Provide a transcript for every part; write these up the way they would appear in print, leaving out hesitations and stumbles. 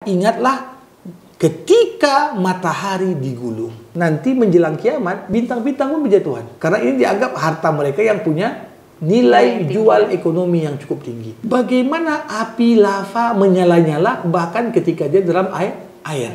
Ingatlah ketika matahari digulung. Nanti menjelang kiamat, bintang-bintang pun berjatuhan. Karena ini dianggap harta mereka yang punya nilai jual ekonomi yang cukup tinggi. Bagaimana api lava menyala-nyala bahkan ketika dia dalam air.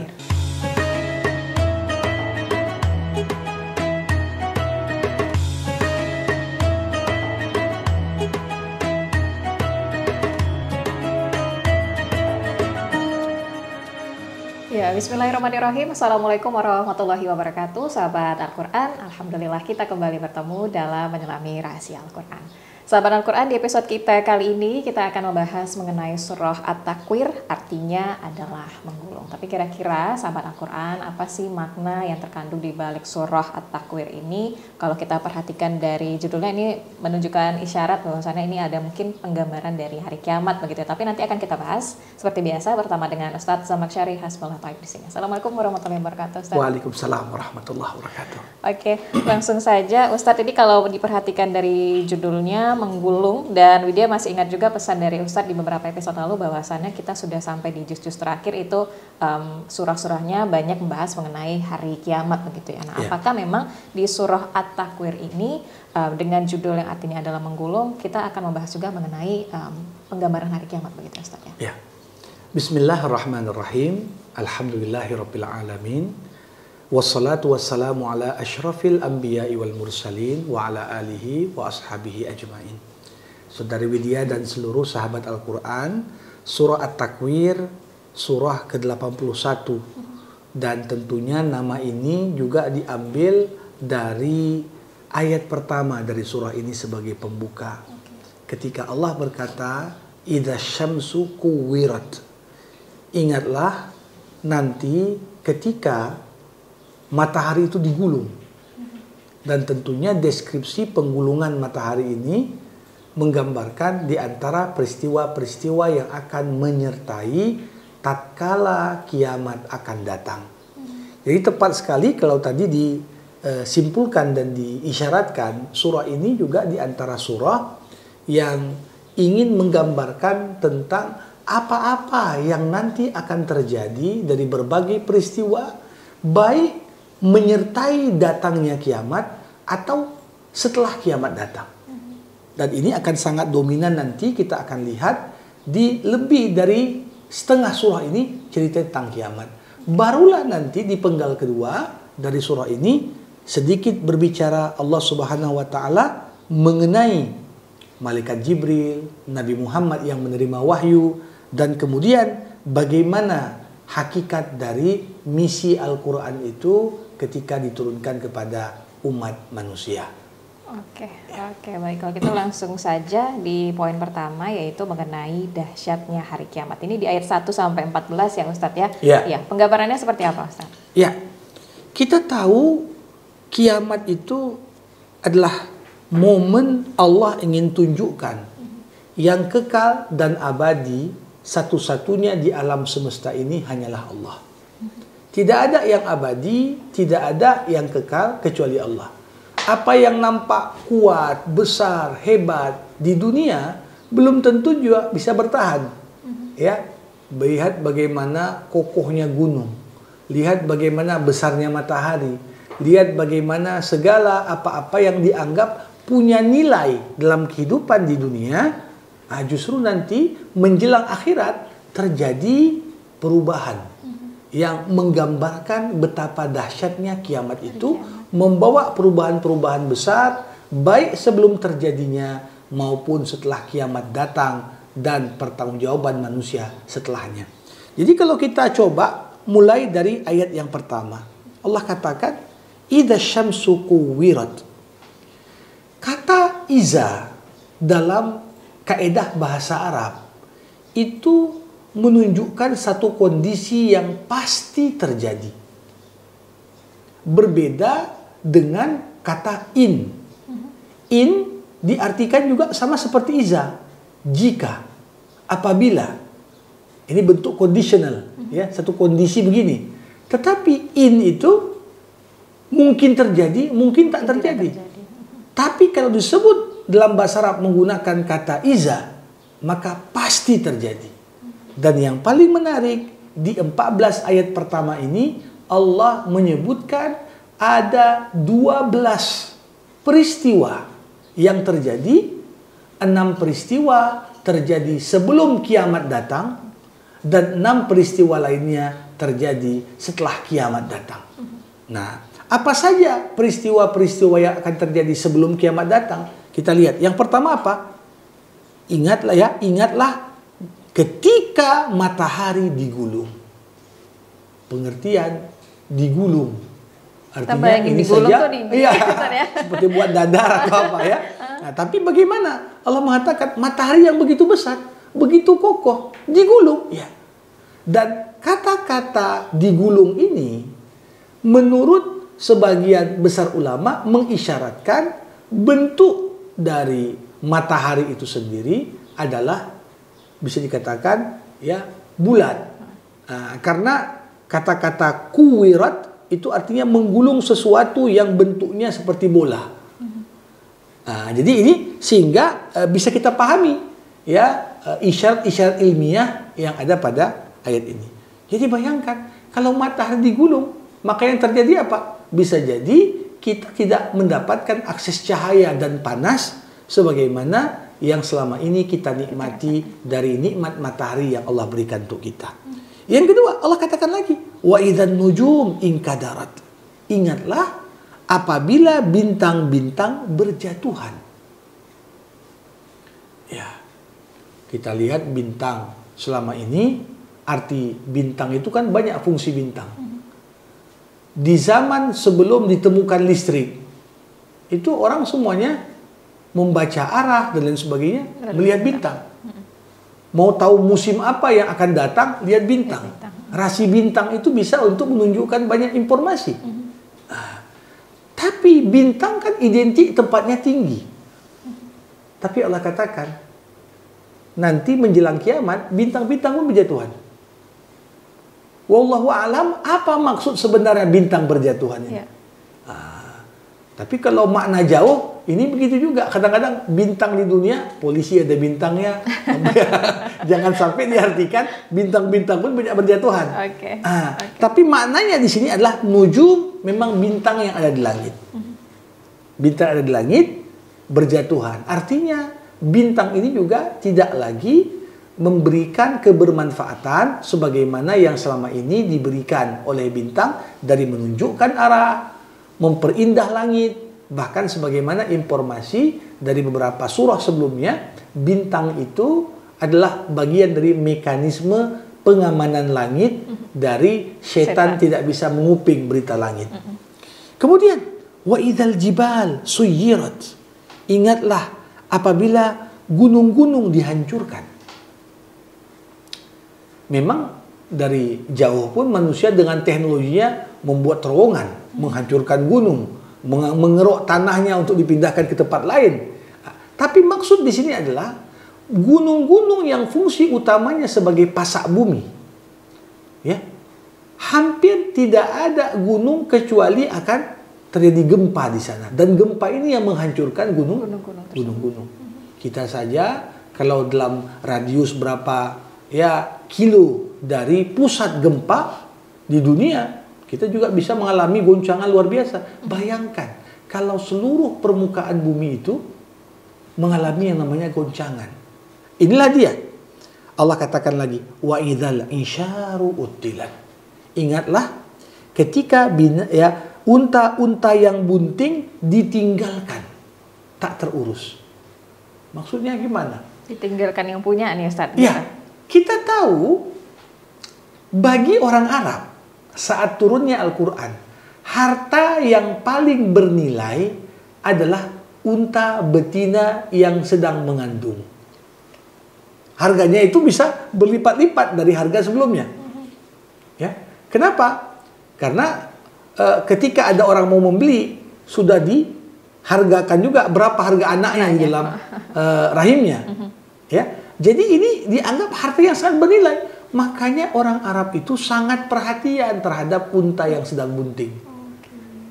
Ya, bismillahirrahmanirrahim. Assalamualaikum warahmatullahi wabarakatuh. Sahabat Al-Quran, alhamdulillah kita kembali bertemu dalam menyelami rahasia Al-Quran. Sahabat Al-Quran, di episode kita kali ini kita akan membahas mengenai surah At-Takwir, artinya adalah menggulung. Tapi kira-kira sahabat Al-Quran, apa sih makna yang terkandung di balik surah At-Takwir ini? Kalau kita perhatikan dari judulnya, ini menunjukkan isyarat bahwasannya ini ada mungkin penggambaran dari hari kiamat begitu. Tapi nanti akan kita bahas seperti biasa bersama dengan Ustadz Zamakhsyari Hasbullah Taib di sini. Assalamualaikum warahmatullahi wabarakatuh, Ustadz. Waalaikumsalam warahmatullahi wabarakatuh. Oke, langsung saja Ustadz, ini kalau diperhatikan dari judulnya menggulung, dan Widya masih ingat juga pesan dari Ustadz di beberapa episode lalu bahwasannya kita sudah sampai di juz-juz terakhir itu surah-surahnya banyak membahas mengenai hari kiamat begitu ya. Nah, apakah memang di surah At-Takwir ini dengan judul yang artinya adalah menggulung, kita akan membahas juga mengenai penggambaran hari kiamat begitu Ustadz ya? Bismillahirrahmanirrahim. Alhamdulillahirabbil alamin. Wassalatu wassalamu ala asyrafil anbiya'i wal mursalin wa ala alihi wa ashabihi ajmain. Saudari Widya dan seluruh sahabat Al-Quran, surah At-Takwir, surah ke-81. Dan tentunya nama ini juga diambil dari ayat pertama dari surah ini sebagai pembuka. Ketika Allah berkata, "Idza syamsu kuwirat." Ingatlah nanti ketika matahari itu digulung. Dan tentunya deskripsi penggulungan matahari ini menggambarkan di antara peristiwa-peristiwa yang akan menyertai tatkala kiamat akan datang. Jadi tepat sekali kalau tadi disimpulkan dan diisyaratkan, surah ini juga di antara surah yang ingin menggambarkan tentang apa-apa yang nanti akan terjadi dari berbagai peristiwa, baik menyertai datangnya kiamat atau setelah kiamat datang. Dan ini akan sangat dominan nanti kita akan lihat di lebih dari setengah surah ini cerita tentang kiamat. Barulah nanti di penggal kedua dari surah ini sedikit berbicara Allah Subhanahu wa taala mengenai malaikat Jibril, Nabi Muhammad yang menerima wahyu, dan kemudian bagaimana hakikat dari misi Al-Quran itu ketika diturunkan kepada umat manusia. Oke, baik. Kalau kita langsung saja di poin pertama, yaitu mengenai dahsyatnya hari kiamat. Ini di ayat 1 sampai 14 ya Ustadz ya? Ya. Penggambarannya seperti apa Ustadz? Ya, kita tahu kiamat itu adalah momen Allah ingin tunjukkan yang kekal dan abadi, satu-satunya di alam semesta ini hanyalah Allah. Tidak ada yang abadi, tidak ada yang kekal kecuali Allah. Apa yang nampak kuat, besar, hebat di dunia belum tentu juga bisa bertahan. Ya, lihat bagaimana kokohnya gunung, lihat bagaimana besarnya matahari, lihat bagaimana segala apa-apa yang dianggap punya nilai dalam kehidupan di dunia, justru nanti menjelang akhirat terjadi perubahan yang menggambarkan betapa dahsyatnya kiamat itu, membawa perubahan-perubahan besar baik sebelum terjadinya maupun setelah kiamat datang dan pertanggungjawaban manusia setelahnya. Jadi kalau kita coba mulai dari ayat yang pertama, Allah katakan idza syamsu kuwirat. Kata iza dalam kaedah bahasa Arab itu menunjukkan satu kondisi yang pasti terjadi. Berbeda dengan kata in. In diartikan juga sama seperti iza. Jika, apabila. Ini bentuk conditional, ya, satu kondisi begini. Tetapi in itu mungkin terjadi, mungkin tak terjadi. Tapi kalau disebut dalam bahasa Arab menggunakan kata iza, maka pasti terjadi. Dan yang paling menarik, di 14 ayat pertama ini Allah menyebutkan ada 12 peristiwa yang terjadi. 6 peristiwa terjadi sebelum kiamat datang dan 6 peristiwa lainnya terjadi setelah kiamat datang. Nah, apa saja peristiwa-peristiwa yang akan terjadi sebelum kiamat datang? Kita lihat. Yang pertama apa? Ingatlah ketika matahari digulung. Pengertian digulung. Artinya ini saja seperti buat dadar atau apa ya. Nah, tapi bagaimana? Allah mengatakan matahari yang begitu besar, begitu kokoh, digulung. Ya. Dan kata-kata digulung ini menurut sebagian besar ulama mengisyaratkan bentuk dari matahari itu sendiri adalah bisa dikatakan ya bulat. Karena kata-kata kuwirat itu artinya menggulung sesuatu yang bentuknya seperti bola. Jadi ini sehingga bisa kita pahami ya isyarat-isyarat ilmiah yang ada pada ayat ini. Jadi bayangkan kalau matahari digulung, maka yang terjadi apa? Bisa jadi kita tidak mendapatkan akses cahaya dan panas sebagaimana yang selama ini kita nikmati dari nikmat matahari yang Allah berikan untuk kita. Yang kedua, Allah katakan lagi, wa idzan nujum inkadarat. Ingatlah apabila bintang-bintang berjatuhan. Ya. Kita lihat bintang selama ini, arti bintang itu kan banyak fungsi bintang. Di zaman sebelum ditemukan listrik, itu orang semuanya membaca arah dan lain sebagainya, melihat bintang. Mau tahu musim apa yang akan datang, lihat bintang. Rasi bintang itu bisa untuk menunjukkan banyak informasi. Tapi bintang kan identik tempatnya tinggi. Tapi Allah katakan, nanti menjelang kiamat, bintang-bintang pun berjatuhan. Wallahu alam, apa maksud sebenarnya bintang berjatuhan ini? Tapi kalau makna jauh, ini begitu juga. Kadang-kadang bintang di dunia, polisi ada bintangnya. Jangan sampai diartikan bintang-bintang pun banyak berjatuhan. Tapi maknanya di sini adalah nujum, memang bintang yang ada di langit. Bintang ada di langit, berjatuhan. Artinya bintang ini juga tidak lagi memberikan kebermanfaatan sebagaimana yang selama ini diberikan oleh bintang dari menunjukkan arah, memperindah langit, bahkan sebagaimana informasi dari beberapa surah sebelumnya, bintang itu adalah bagian dari mekanisme pengamanan langit dari setan tidak bisa menguping berita langit. Kemudian, wa idzal jibal suyirat. Ingatlah apabila gunung-gunung dihancurkan. Memang dari jauh pun manusia dengan teknologinya membuat terowongan, menghancurkan gunung, mengeruk tanahnya untuk dipindahkan ke tempat lain. Tapi maksud di sini adalah gunung-gunung yang fungsi utamanya sebagai pasak bumi. Ya. Hampir tidak ada gunung kecuali akan terjadi gempa di sana. Dan gempa ini yang menghancurkan gunung-gunung. Kita saja kalau dalam radius berapa kilo dari pusat gempa di dunia, kita juga bisa mengalami goncangan luar biasa. Bayangkan kalau seluruh permukaan bumi itu mengalami yang namanya goncangan. Inilah dia. Allah katakan lagi, wa idzal insyaru uttilat. Ingatlah ketika unta-unta yang bunting ditinggalkan, tak terurus. Maksudnya gimana? Ditinggalkan yang punya nih Ustaz. Ya, kita tahu bagi orang Arab saat turunnya Al-Quran, harta yang paling bernilai adalah unta betina yang sedang mengandung. Harganya itu bisa berlipat-lipat dari harga sebelumnya. Ya, kenapa? Karena ketika ada orang mau membeli, sudah dihargakan juga berapa harga anaknya di dalam rahimnya. Ya, jadi ini dianggap harta yang sangat bernilai. Makanya orang Arab itu sangat perhatian terhadap unta yang sedang bunting.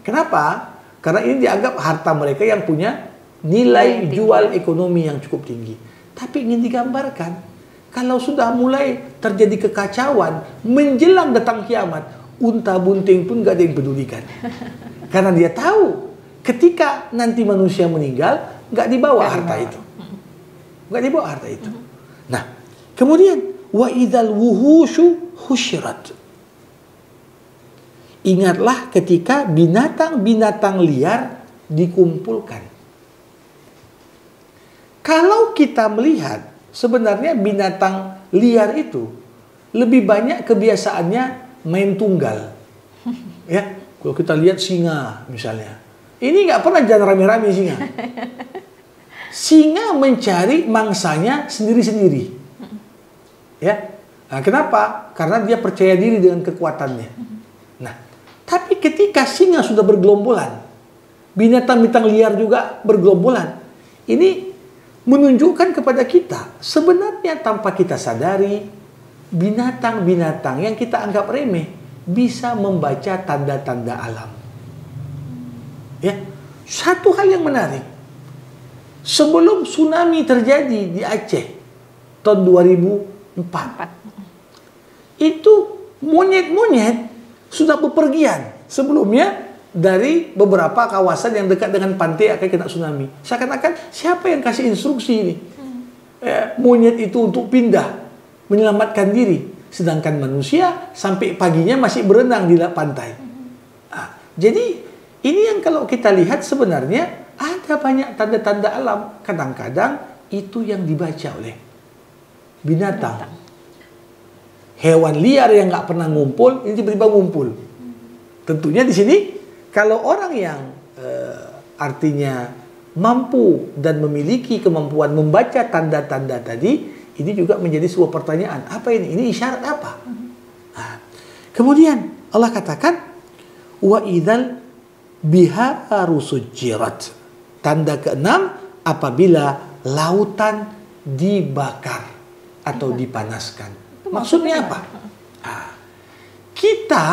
Kenapa? Karena ini dianggap harta mereka yang punya nilai jual ekonomi yang cukup tinggi. Tapi ingin digambarkan, kalau sudah mulai terjadi kekacauan menjelang datang kiamat, unta bunting pun gak ada yang pedulikan. Karena dia tahu ketika nanti manusia meninggal gak dibawa harta itu. Gak dibawa harta itu. Nah, kemudian wa idzal wuhusyu husyirat. Ingatlah ketika binatang-binatang liar dikumpulkan. Kalau kita melihat sebenarnya binatang liar itu lebih banyak kebiasaannya main tunggal. Ya, kalau kita lihat singa misalnya. Ini nggak pernah jalan rame-rame singa. Singa mencari mangsanya sendiri-sendiri. Ya. Nah, kenapa? Karena dia percaya diri dengan kekuatannya. Nah, tapi ketika singa sudah bergelombolan, binatang-binatang liar juga bergelombolan. Ini menunjukkan kepada kita, sebenarnya tanpa kita sadari, binatang-binatang yang kita anggap remeh bisa membaca tanda-tanda alam. Ya, satu hal yang menarik. Sebelum tsunami terjadi di Aceh tahun 2004, itu monyet-monyet sudah bepergian sebelumnya dari beberapa kawasan yang dekat dengan pantai akan kena tsunami. Seakan-akan siapa yang kasih instruksi ini? Monyet itu untuk pindah, menyelamatkan diri. Sedangkan manusia sampai paginya masih berenang di pantai. Nah, jadi ini yang kalau kita lihat sebenarnya ada banyak tanda-tanda alam. Kadang-kadang itu yang dibaca oleh binatang. Hewan liar yang nggak pernah ngumpul, ini tiba-tiba ngumpul. Tentunya di sini kalau orang yang artinya mampu dan memiliki kemampuan membaca tanda-tanda tadi, ini juga menjadi sebuah pertanyaan. Apa ini? Ini isyarat apa? Nah, kemudian Allah katakan, wa idzal biharu sujirat. Tanda keenam, apabila lautan dibakar atau dipanaskan. Maksudnya apa? Nah, kita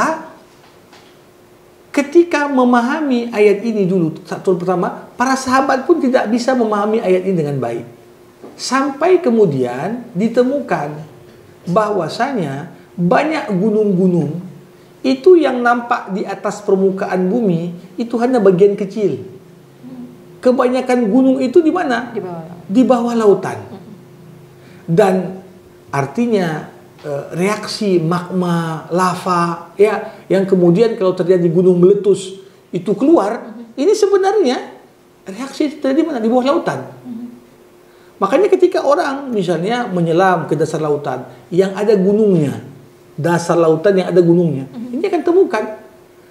ketika memahami ayat ini dulu, satu pertama, para sahabat pun tidak bisa memahami ayat ini dengan baik. Sampai kemudian ditemukan bahwasanya banyak gunung-gunung itu yang nampak di atas permukaan bumi itu hanya bagian kecil. Kebanyakan gunung itu di mana? Di bawah lautan. Dan artinya reaksi magma, lava, ya, yang kemudian kalau terjadi gunung meletus itu keluar, ini sebenarnya reaksi terjadi mana? Di bawah lautan. Makanya ketika orang misalnya menyelam ke dasar lautan yang ada gunungnya, dasar lautan yang ada gunungnya, ini akan temukan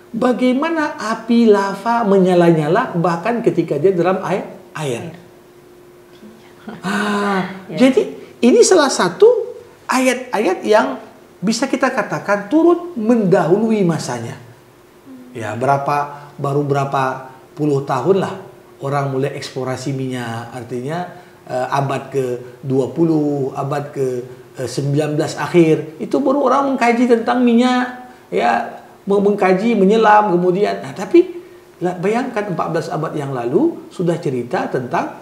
bagaimana api lava menyala-nyala bahkan ketika dia dalam air. Jadi ini salah satu ayat-ayat yang bisa kita katakan turut mendahului masanya. Ya, baru berapa puluh tahun lah orang mulai eksplorasi minyak. Artinya abad ke-20, abad ke-19 akhir, itu baru orang mengkaji tentang minyak, ya, mengkaji, menyelam, kemudian. Nah, tapi bayangkan 14 abad yang lalu sudah cerita tentang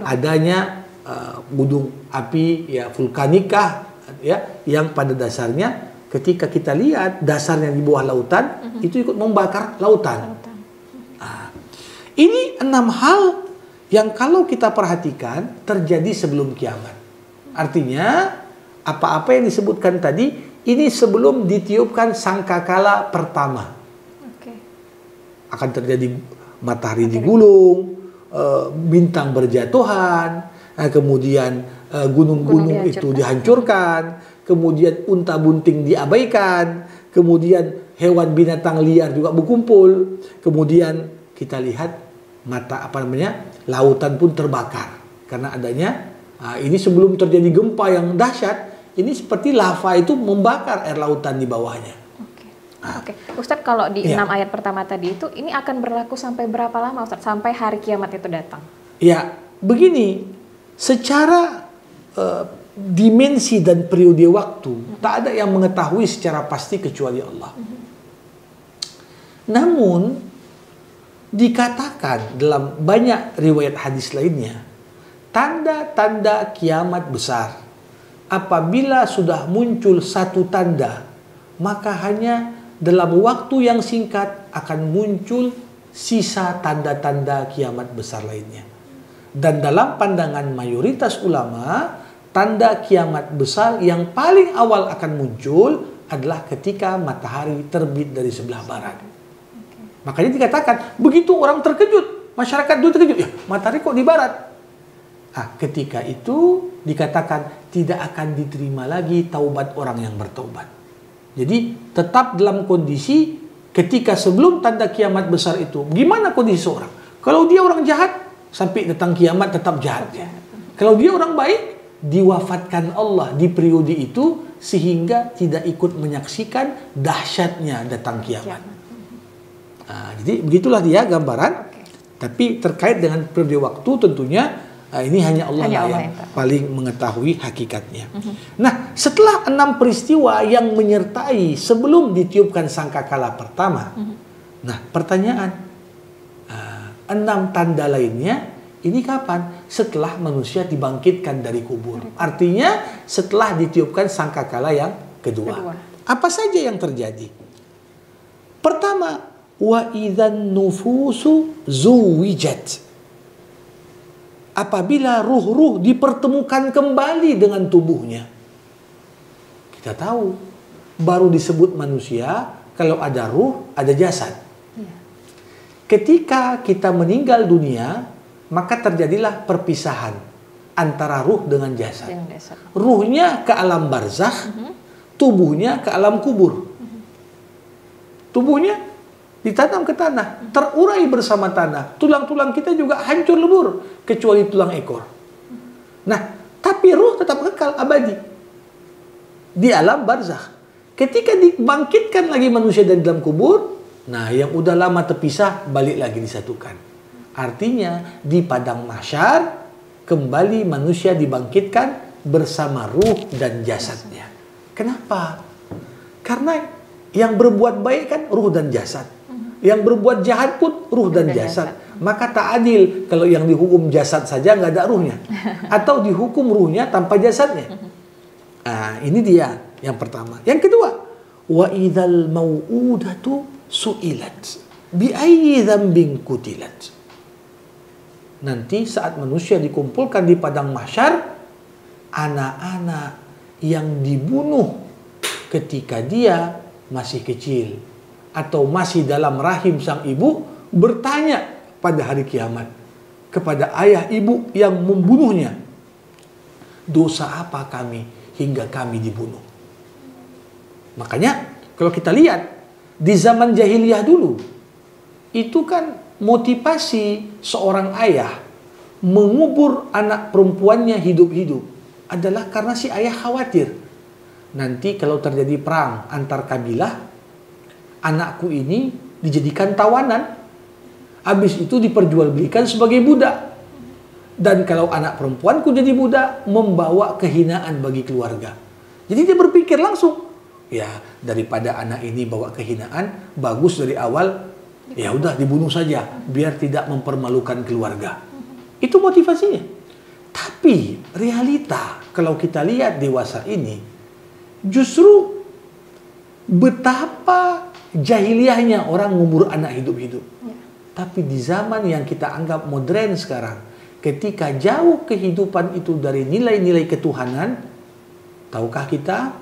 adanya gunung api, ya, vulkanikah, ya, yang pada dasarnya ketika kita lihat dasarnya di bawah lautan itu ikut membakar lautan. Ini 6 hal yang kalau kita perhatikan terjadi sebelum kiamat. Artinya apa-apa yang disebutkan tadi ini sebelum ditiupkan sangkakala pertama. Akan terjadi matahari digulung, bintang berjatuhan, kemudian gunung-gunung itu dihancurkan, kemudian unta bunting diabaikan, kemudian hewan binatang liar juga berkumpul, kemudian kita lihat lautan pun terbakar karena adanya ini sebelum terjadi gempa yang dahsyat, ini seperti lava itu membakar air lautan di bawahnya. Oke. Ustadz, kalau di 6 ayat pertama tadi itu ini akan berlaku sampai berapa lama, Ustadz? Sampai hari kiamat itu datang? Ya, begini, secara dimensi dan periode waktu tak ada yang mengetahui secara pasti kecuali Allah. Namun dikatakan dalam banyak riwayat hadis lainnya, tanda-tanda kiamat besar apabila sudah muncul satu tanda, maka hanya dalam waktu yang singkat akan muncul sisa tanda-tanda kiamat besar lainnya. Dan dalam pandangan mayoritas ulama, tanda kiamat besar yang paling awal akan muncul adalah ketika matahari terbit dari sebelah barat. Makanya dikatakan, begitu orang terkejut, masyarakat dulu terkejut, ya matahari kok di barat? Nah, ketika itu dikatakan tidak akan diterima lagi taubat orang yang bertaubat. Jadi tetap dalam kondisi ketika sebelum tanda kiamat besar itu, gimana kondisi seorang? Kalau dia orang jahat, sampai datang kiamat tetap jahat. Kalau dia orang baik, diwafatkan Allah di periode itu sehingga tidak ikut menyaksikan dahsyatnya datang kiamat. Nah, jadi begitulah dia gambaran. Tapi terkait dengan periode waktu tentunya ini hanya Allah yang paling mengetahui hakikatnya. Nah, setelah 6 peristiwa yang menyertai sebelum ditiupkan sangkakala pertama, nah pertanyaan, 6 tanda lainnya ini kapan? Setelah manusia dibangkitkan dari kubur. Artinya setelah ditiupkan sangkakala yang kedua. Apa saja yang terjadi? Pertama, wa idzan nufusu zuwijat. Apabila ruh-ruh dipertemukan kembali dengan tubuhnya. Kita tahu, baru disebut manusia kalau ada ruh, ada jasad. Ketika kita meninggal dunia, maka terjadilah perpisahan antara ruh dengan jasad. Ruhnya ke alam barzakh, tubuhnya ke alam kubur. Tubuhnya ditanam ke tanah, terurai bersama tanah. Tulang-tulang kita juga hancur lebur, kecuali tulang ekor. Nah, tapi ruh tetap kekal abadi di alam barzakh. Ketika dibangkitkan lagi manusia dari dalam kubur, nah yang udah lama terpisah balik lagi disatukan. Artinya di padang mahsyar kembali manusia dibangkitkan bersama ruh dan jasadnya. Kenapa? Karena yang berbuat baik kan ruh dan jasad. Yang berbuat jahat pun ruh dan jasad. Maka tak adil kalau yang dihukum jasad saja nggak ada ruhnya. Atau dihukum ruhnya tanpa jasadnya. Nah, ini dia yang pertama. Yang kedua, wa idzal mau'udatu su'ilat bi ayyi dzambin qutilat. Nanti saat manusia dikumpulkan di padang mahsyar, anak-anak yang dibunuh ketika dia masih kecil atau masih dalam rahim sang ibu bertanya pada hari kiamat kepada ayah ibu yang membunuhnya, dosa apa kami hingga kami dibunuh? Makanya kalau kita lihat di zaman jahiliyah dulu, itu kan motivasi seorang ayah mengubur anak perempuannya hidup-hidup adalah karena si ayah khawatir nanti kalau terjadi perang antar kabilah, anakku ini dijadikan tawanan, habis itu diperjualbelikan sebagai budak. Dan kalau anak perempuanku jadi budak, membawa kehinaan bagi keluarga. Jadi dia berpikir langsung, ya daripada anak ini bawa kehinaan, bagus dari awal, ya udah dibunuh saja, biar tidak mempermalukan keluarga. Itu motivasinya. Tapi realita, kalau kita lihat dewasa ini, justru betapa jahiliyahnya orang ngubur anak hidup-hidup. Tapi di zaman yang kita anggap modern sekarang, ketika jauh kehidupan itu dari nilai-nilai ketuhanan, tahukah kita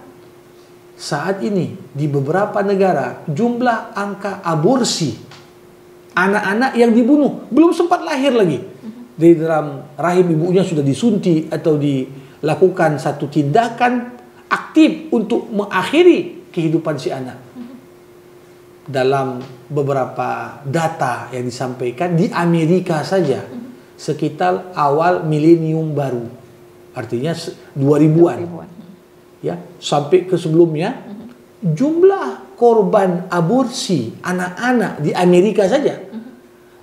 saat ini di beberapa negara jumlah angka aborsi anak-anak yang dibunuh belum sempat lahir lagi, di dalam rahim ibunya sudah disuntik atau dilakukan satu tindakan aktif untuk mengakhiri kehidupan si anak. Dalam beberapa data yang disampaikan di Amerika saja sekitar awal milenium baru, artinya 2000-an. Ya, sampai ke sebelumnya jumlah korban aborsi anak-anak di Amerika saja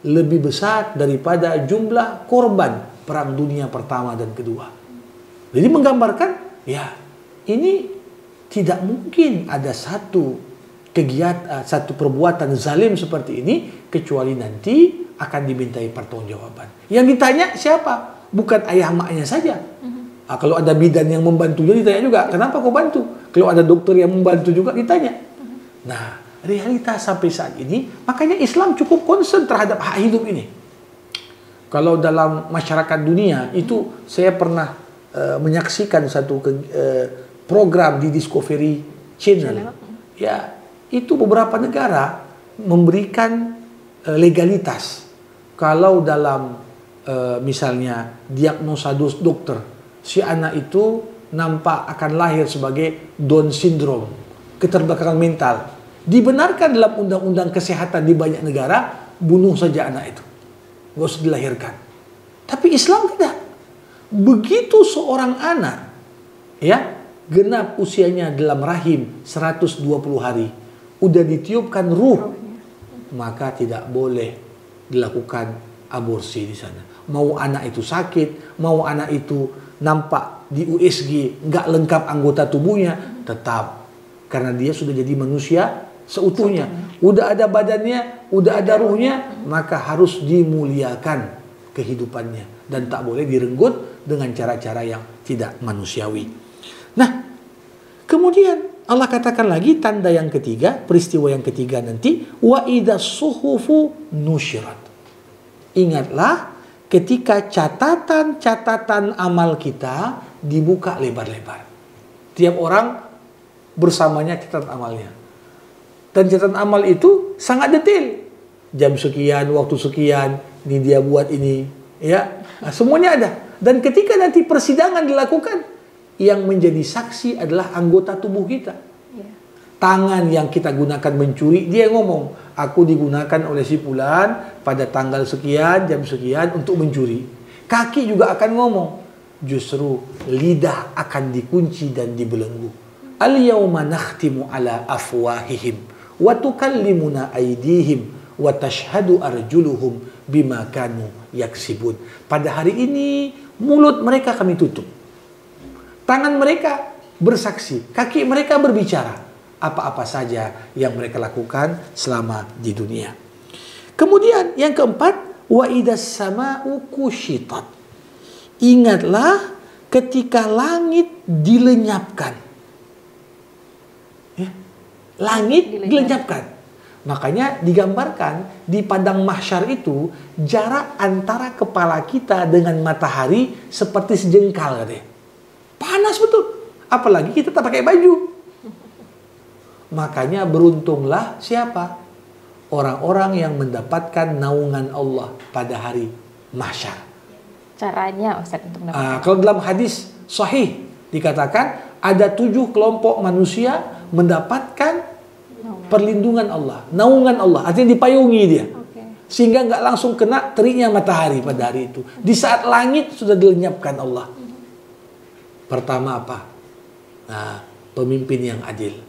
lebih besar daripada jumlah korban Perang Dunia Pertama dan Kedua. Jadi menggambarkan, ya ini tidak mungkin ada satu kegiatan, satu perbuatan zalim seperti ini kecuali nanti akan dimintai pertanggungjawaban. Yang ditanya siapa? Bukan ayah maknya saja, Kalau ada bidan yang membantunya ditanya juga, kenapa kau bantu? Kalau ada dokter yang membantu juga ditanya. Nah, realitas sampai saat ini, makanya Islam cukup concern terhadap hak hidup ini. Kalau dalam masyarakat dunia itu, saya pernah menyaksikan satu program di Discovery Channel. Ya, itu beberapa negara memberikan legalitas. Kalau dalam misalnya diagnosa dokter, si anak itu nampak akan lahir sebagai Down syndrome, keterbelakangan mental. Dibenarkan dalam undang-undang kesehatan di banyak negara, bunuh saja anak itu. Nggak usah dilahirkan. Tapi Islam tidak. Begitu seorang anak, ya, genap usianya dalam rahim 120 hari, udah ditiupkan ruh, maka tidak boleh dilakukan aborsi di sana. Mau anak itu sakit, mau anak itu nampak di USG nggak lengkap anggota tubuhnya, tetap, karena dia sudah jadi manusia seutuhnya, udah ada badannya, udah ada ruhnya, maka harus dimuliakan kehidupannya dan tak boleh direnggut dengan cara-cara yang tidak manusiawi. Nah, kemudian Allah katakan lagi tanda yang ketiga, peristiwa yang ketiga nanti, wa idza suhufu nusyirat. Ingatlah ketika catatan-catatan amal kita dibuka lebar-lebar. Tiap orang bersamanya catatan amalnya. Dan catatan amal itu sangat detail. Jam sekian, waktu sekian, ini dia buat ini, ya. Nah, semuanya ada. Dan ketika nanti persidangan dilakukan, yang menjadi saksi adalah anggota tubuh kita. Tangan yang kita gunakan mencuri, dia ngomong, aku digunakan oleh si fulan pada tanggal sekian, jam sekian untuk mencuri. Kaki juga akan ngomong, justru lidah akan dikunci dan dibelenggu. Al-yawma nakhtimu ala afwahihim wa tukallimuna aydihim wa tashhadu arjuluhum bima kanu yaksibun. Pada hari ini mulut mereka kami tutup. Tangan mereka bersaksi, kaki mereka berbicara apa-apa saja yang mereka lakukan selama di dunia. Kemudian yang keempat, wa idas sama'u kushitat. Ingatlah ketika langit dilenyapkan. Ya, langit dilenyapkan. Makanya digambarkan di padang mahsyar itu jarak antara kepala kita dengan matahari seperti sejengkal katanya. Panas betul. Apalagi kita tak pakai baju. Makanya beruntunglah siapa? Orang-orang yang mendapatkan naungan Allah pada hari mahsyar. Caranya Ustaz untuk mendapatkan. Kalau dalam hadis sahih dikatakan ada 7 kelompok manusia mendapatkan perlindungan Allah, naungan Allah, artinya dipayungi dia. Sehingga nggak langsung kena teriknya matahari pada hari itu. Di saat langit sudah dilenyapkan Allah. Pertama apa? Nah, pemimpin yang adil.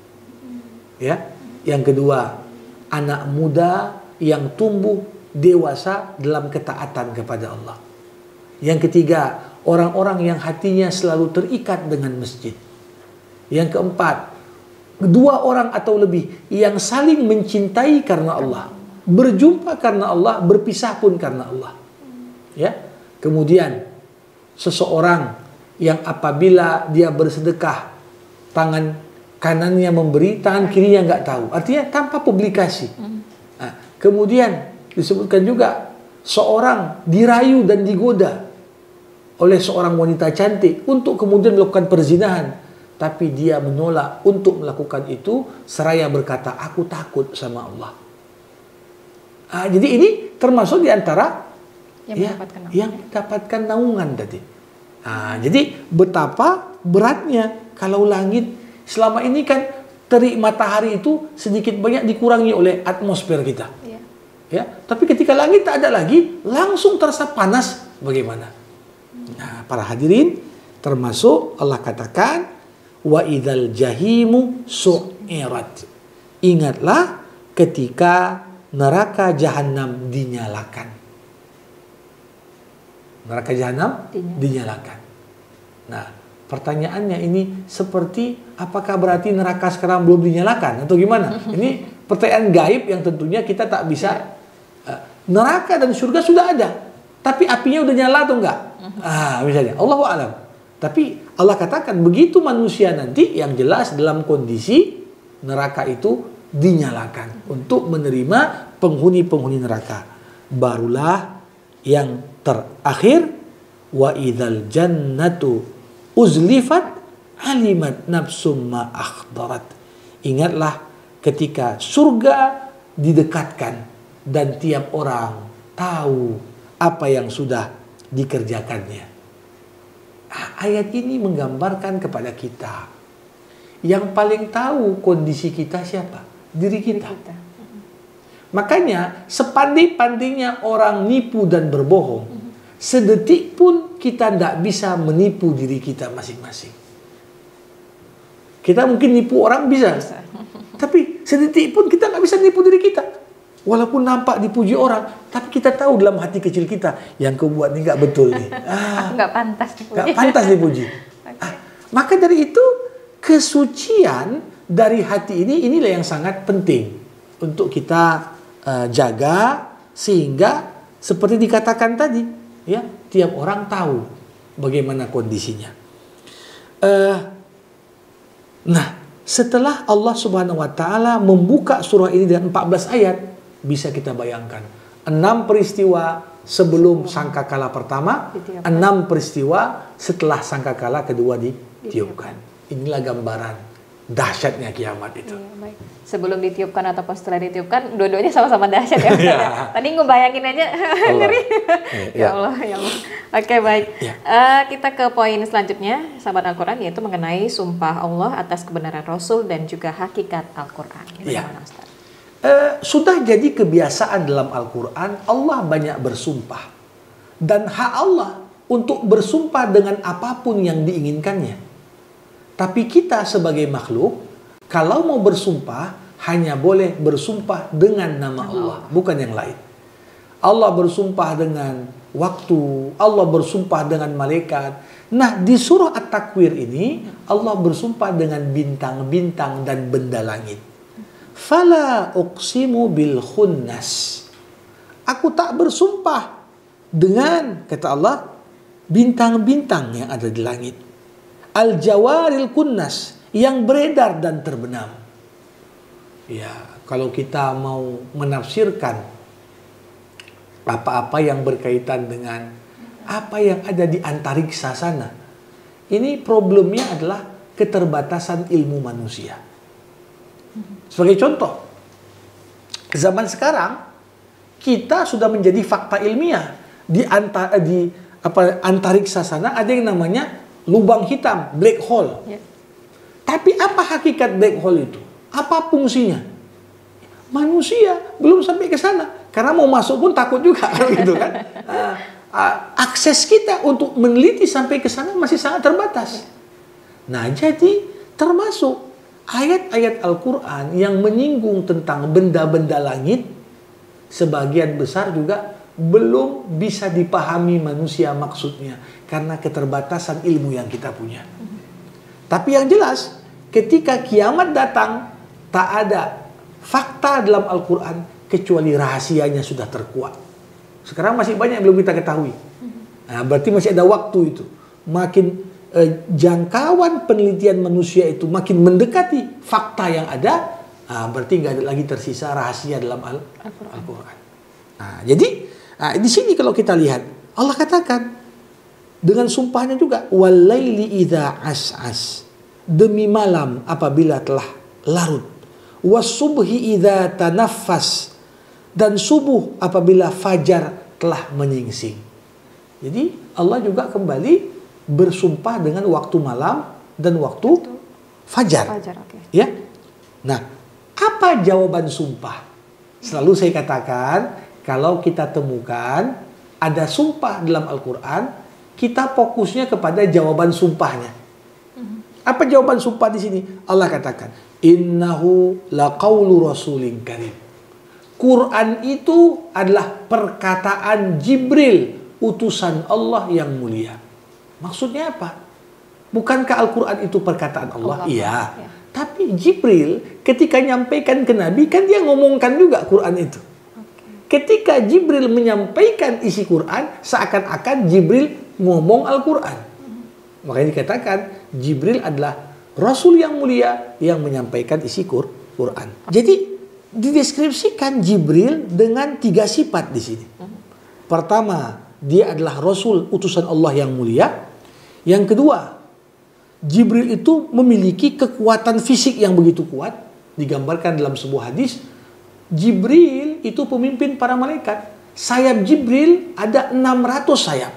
Ya, yang kedua, anak muda yang tumbuh dewasa dalam ketaatan kepada Allah. Yang ketiga, orang-orang yang hatinya selalu terikat dengan masjid. Yang keempat, 2 orang atau lebih yang saling mencintai karena Allah, berjumpa karena Allah, berpisah pun karena Allah. Ya. Kemudian seseorang yang apabila dia bersedekah, tangan kanannya memberi, tangan kirinya nggak tahu. Artinya tanpa publikasi. Nah, kemudian disebutkan juga seorang dirayu dan digoda oleh seorang wanita cantik untuk kemudian melakukan perzinahan, tapi dia menolak untuk melakukan itu seraya berkata, aku takut sama Allah. Jadi ini termasuk diantara yang mendapatkan naungan tadi. Jadi betapa beratnya kalau langit. Selama ini kan terik matahari itu sedikit banyak dikurangi oleh atmosfer kita. Ya, tapi ketika langit tak ada lagi, langsung terasa panas bagaimana? Nah, para hadirin, termasuk Allah katakan wa idzal jahimu su'irat. Ingatlah ketika neraka jahanam dinyalakan. Neraka jahanam dinyalakan. Nah, pertanyaannya ini seperti apakah berarti neraka sekarang belum dinyalakan atau gimana? Ini pertanyaan gaib yang tentunya kita tak bisa. Neraka dan surga sudah ada, tapi apinya udah nyala atau enggak? Misalnya, Allahu a'lam. Tapi Allah katakan begitu manusia nanti yang jelas dalam kondisi neraka itu dinyalakan untuk menerima penghuni-penghuni neraka. Barulah yang terakhir, wa idzal jannatu uzlifat alimat nafsum ma akhdarat. Ingatlah ketika surga didekatkan dan tiap orang tahu apa yang sudah dikerjakannya. Ayat ini menggambarkan kepada kita yang paling tahu kondisi kita siapa? Diri kita. Makanya sepandai-pandainya orang nipu dan berbohong, sedetik pun kita tidak bisa menipu diri kita masing-masing. Kita mungkin nipu orang bisa. Tapi sedetik pun kita nggak bisa nipu diri kita. Walaupun nampak dipuji orang, tapi kita tahu dalam hati kecil kita yang kau buat ini nggak betul nih. Nggak pantas dipuji. Nggak pantas dipuji. Maka dari itu kesucian dari hati inilah yang sangat penting untuk kita jaga, sehingga seperti dikatakan tadi, ya, tiap orang tahu bagaimana kondisinya. Nah, setelah Allah Subhanahu wa taala membuka surah ini dengan 14 ayat, bisa kita bayangkan 6 peristiwa sebelum sangkakala pertama, 6 peristiwa setelah sangkakala kedua ditiupkan. Inilah gambaran dahsyatnya kiamat itu. Iya, baik. Sebelum ditiupkan ataupun setelah ditiupkan, dua-duanya sama-sama dahsyat ya. Tadi ngebayangin aja ngeri. Ya Allah, ya Allah. Oke, baik. Ya. Kita ke poin selanjutnya, sahabat Al-Quran, yaitu mengenai sumpah Allah atas kebenaran Rasul dan juga hakikat Al-Quran. Ya. Sudah jadi kebiasaan dalam Al-Quran, Allah banyak bersumpah. Dan hak Allah untuk bersumpah dengan apapun yang diinginkannya. Tapi kita sebagai makhluk, kalau mau bersumpah, hanya boleh bersumpah dengan nama Allah, bukan yang lain. Allah bersumpah dengan waktu, Allah bersumpah dengan malaikat. Nah, di surah At-Takwir ini, Allah bersumpah dengan bintang-bintang dan benda langit. Fala uqsimu bil khunnas. Aku tak bersumpah dengan, kata Allah, bintang-bintang yang ada di langit. Al-jawaril kunnas, yang beredar dan terbenam. Ya, kalau kita mau menafsirkan apa-apa yang berkaitan dengan apa yang ada di antariksa sana, ini problemnya adalah keterbatasan ilmu manusia. Sebagai contoh, zaman sekarang kita sudah menjadi fakta ilmiah di antariksa sana ada yang namanya lubang hitam, black hole. Ya. Tapi apa hakikat black hole itu? Apa fungsinya? Manusia belum sampai ke sana. Karena mau masuk pun takut juga, gitu kan? Akses kita untuk meneliti sampai ke sana masih sangat terbatas. Nah, jadi termasuk ayat-ayat Al-Quran yang menyinggung tentang benda-benda langit, sebagian besar juga belum bisa dipahami manusia maksudnya karena keterbatasan ilmu yang kita punya. Tapi yang jelas, ketika kiamat datang, tak ada fakta dalam Al-Quran kecuali rahasianya sudah terkuat. Sekarang masih banyak yang belum kita ketahui. Nah, berarti masih ada waktu itu. Makin jangkauan penelitian manusia itu makin mendekati fakta yang ada, berarti nggak ada lagi tersisa rahasia dalam Al-Quran. Nah, jadi di sini kalau kita lihat, Allah katakan dengan sumpahnya juga, walaili idza as'as, demi malam apabila telah larut, wasubhi idza tanaffas, dan subuh apabila fajar telah menyingsing. Jadi Allah juga kembali bersumpah dengan waktu malam dan waktu fajar. Okay. Ya. Nah, apa jawaban sumpah? Selalu saya katakan, kalau kita temukan ada sumpah dalam Al-Quran, kita fokusnya kepada jawaban sumpahnya. Apa jawaban sumpah di sini? Allah katakan, innahu laqaulu rasulin karim. Quran itu adalah perkataan Jibril, utusan Allah yang mulia. Maksudnya apa? Bukankah Al-Quran itu perkataan Allah? Iya. Ya. Tapi Jibril ketika nyampaikan ke Nabi, kan dia ngomongkan juga Quran itu. Ketika Jibril menyampaikan isi Quran, seakan-akan Jibril ngomong Al-Quran. Makanya dikatakan Jibril adalah Rasul yang mulia yang menyampaikan isi Quran. Jadi dideskripsikan Jibril dengan 3 sifat di sini. Pertama, dia adalah Rasul utusan Allah yang mulia. Yang kedua, Jibril itu memiliki kekuatan fisik yang begitu kuat. Digambarkan dalam sebuah hadis, Jibril itu pemimpin para malaikat. Sayap Jibril ada 600 sayap.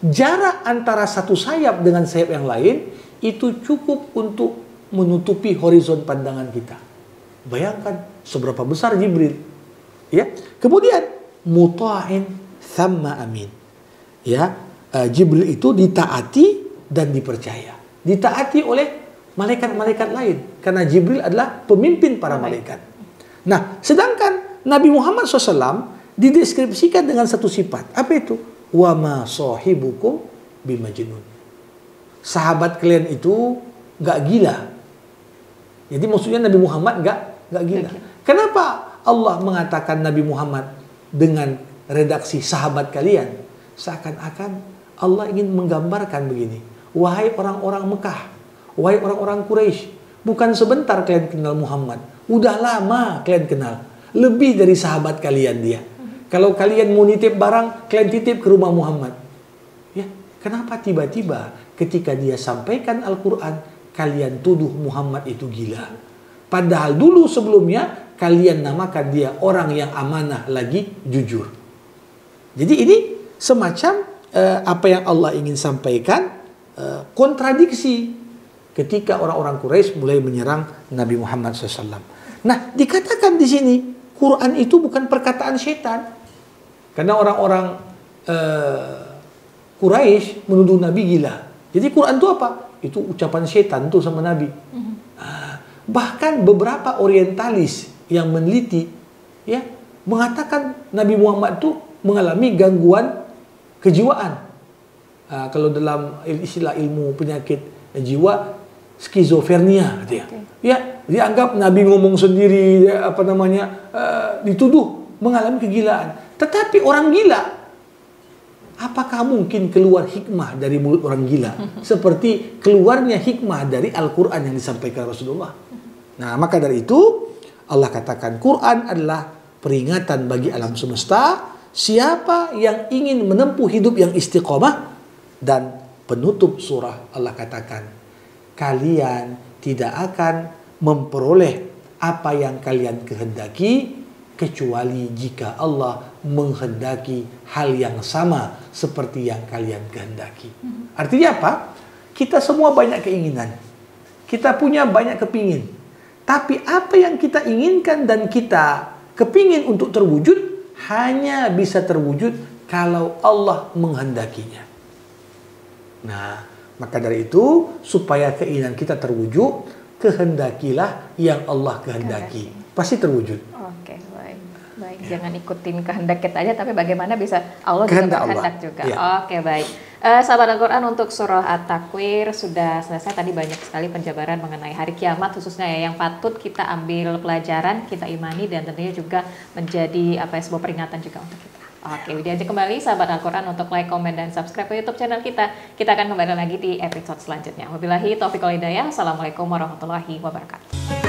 Jarak antara satu sayap dengan sayap yang lain itu cukup untuk menutupi horizon pandangan kita. Bayangkan seberapa besar Jibril. Ya. Kemudian muta'in thamma amin. Ya, Jibril itu ditaati dan dipercaya. Ditaati oleh malaikat-malaikat lain. Karena Jibril adalah pemimpin para malaikat. Nah, sedangkan Nabi Muhammad SAW dideskripsikan dengan satu sifat. Apa itu? Wa ma sahibukum bimajnun. Sahabat kalian itu gak gila. Jadi maksudnya Nabi Muhammad gak gila. Kenapa Allah mengatakan Nabi Muhammad dengan redaksi sahabat kalian? Seakan-akan Allah ingin menggambarkan begini. Wahai orang-orang Mekah, wahai orang-orang Quraisy, bukan sebentar kalian kenal Muhammad, udah lama kalian kenal, lebih dari sahabat kalian dia. Kalau kalian mau nitip barang, kalian titip ke rumah Muhammad. Ya, kenapa tiba-tiba ketika dia sampaikan Al-Quran, kalian tuduh Muhammad itu gila? Padahal dulu sebelumnya kalian namakan dia orang yang amanah lagi jujur. Jadi ini semacam apa yang Allah ingin sampaikan. Kontradiksi ketika orang-orang Quraisy mulai menyerang Nabi Muhammad SAW. Nah, dikatakan di sini Quran itu bukan perkataan setan, karena orang-orang Quraisy menuduh Nabi gila. Jadi Quran itu apa? Itu ucapan setan tuh sama Nabi. Bahkan beberapa orientalis yang meneliti, ya, mengatakan Nabi Muhammad itu mengalami gangguan kejiwaan. Kalau dalam istilah ilmu penyakit jiwa, skizofrenia, gitu ya. Ya, dianggap Nabi ngomong sendiri, dituduh mengalami kegilaan. Tetapi orang gila, apakah mungkin keluar hikmah dari mulut orang gila? Seperti keluarnya hikmah dari Al-Quran yang disampaikan Rasulullah. Nah, maka dari itu Allah katakan Quran adalah peringatan bagi alam semesta. Siapa yang ingin menempuh hidup yang istiqomah, dan penutup surah Allah katakan, kalian tidak akan memperoleh apa yang kalian kehendaki kecuali jika Allah menghendaki hal yang sama seperti yang kalian kehendaki. Artinya apa? Kita semua banyak keinginan. Kita punya banyak kepingin. Tapi apa yang kita inginkan dan kita kepingin untuk terwujud hanya bisa terwujud kalau Allah menghendakinya. Nah, maka dari itu supaya keinginan kita terwujud, kehendakilah yang Allah kehendaki. Pasti terwujud. Oke, baik. Baik, jangan ikutin kehendak kita aja, tapi bagaimana bisa Allah juga berkehendak juga. Ya. Oke, baik. Sahabat Al-Quran, untuk surah At-Takwir sudah selesai. Tadi banyak sekali penjabaran mengenai hari kiamat khususnya ya, yang patut kita ambil pelajaran, kita imani, dan tentunya juga menjadi sebuah peringatan juga untuk kita. Oke, diajak kembali sahabat Al-Quran untuk like, komen, dan subscribe ke YouTube channel kita. Kita akan kembali lagi di episode selanjutnya. Wabillahi taufiq wal hidayah. Assalamualaikum warahmatullahi wabarakatuh.